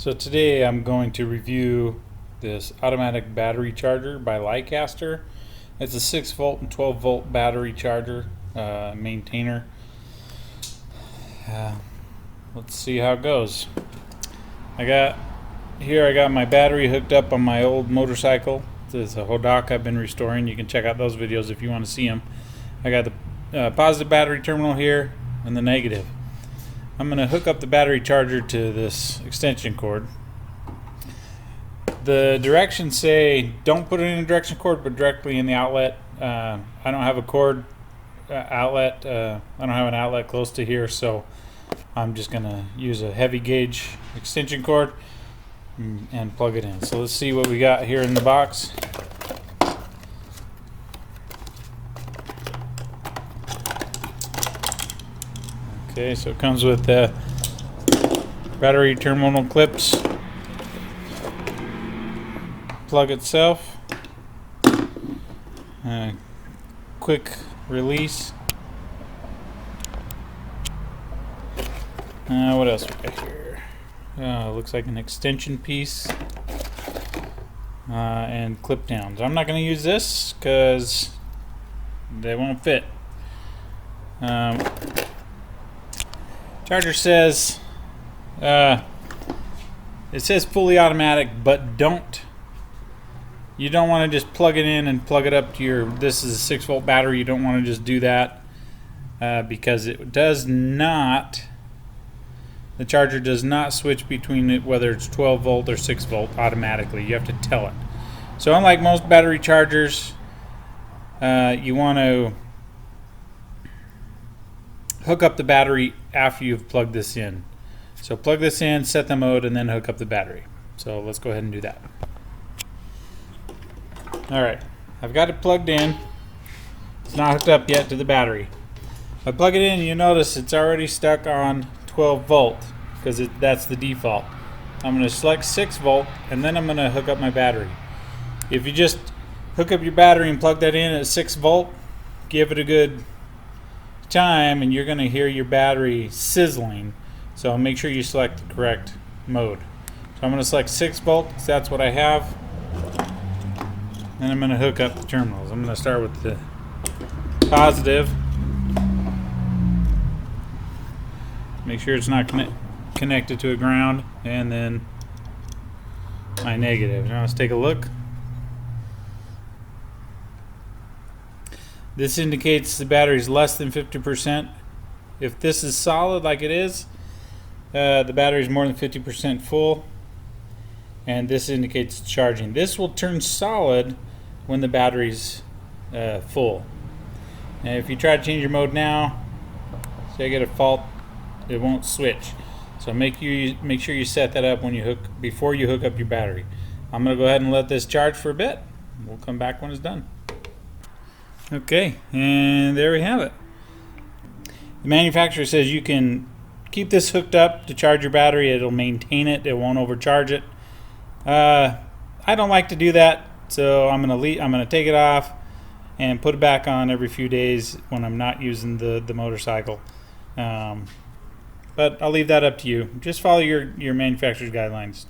So today I'm going to review this automatic battery charger by Leicester. It's a 6 volt and 12 volt battery charger maintainer. Let's see how it goes. I got my battery hooked up on my old motorcycle. This is a Hodak I've been restoring. You can check out those videos if you want to see them. I got the positive battery terminal here and the negative. I'm going to hook up the battery charger to this extension cord. The directions say don't put it in a direction cord, but directly in the outlet. I don't have a cord outlet. I don't have an outlet close to here, so I'm just going to use a heavy gauge extension cord and plug it in. So let's see what we got here in the box. Okay, so it comes with battery terminal clips, plug itself, quick release. What else we got here? Looks like an extension piece and clip downs. I'm not going to use this because they won't fit. Charger says it says fully automatic, but you don't want to just plug it in and plug it up to your, this is a 6 volt battery. You don't want to just do that because it does not, the charger does not switch between it, whether it's 12 volt or 6 volt automatically. You have to tell it. So unlike most battery chargers, you want to hook up the battery after you've plugged this in. So plug this in, set the mode, and then hook up the battery. So let's go ahead and do that. Alright, I've got it plugged in. It's not hooked up yet to the battery. If I plug it in, you notice it's already stuck on 12 volt because that's the default. I'm going to select 6 volt and then I'm going to hook up my battery. If you just hook up your battery and plug that in at 6 volt, give it a good time and you're going to hear your battery sizzling. So make sure you select the correct mode. So I'm going to select 6 volt because that's what I have. And I'm going to hook up the terminals. I'm going to start with the positive. Make sure it's not connected to a ground. And then my negative. Now let's take a look. This indicates the battery is less than 50%. If this is solid like it is, the battery is more than 50% full. And this indicates it's charging. This will turn solid when the battery's full. And if you try to change your mode now, say I get a fault, it won't switch. So make sure you set that up before you hook up your battery. I'm going to go ahead and let this charge for a bit. We'll come back when it's done. Okay, and there we have it. The manufacturer says you can keep this hooked up to charge your battery. It'll maintain it. It won't overcharge it. I don't like to do that, so I'm gonna take it off and put it back on every few days when I'm not using the motorcycle. But I'll leave that up to you. Just follow your manufacturer's guidelines.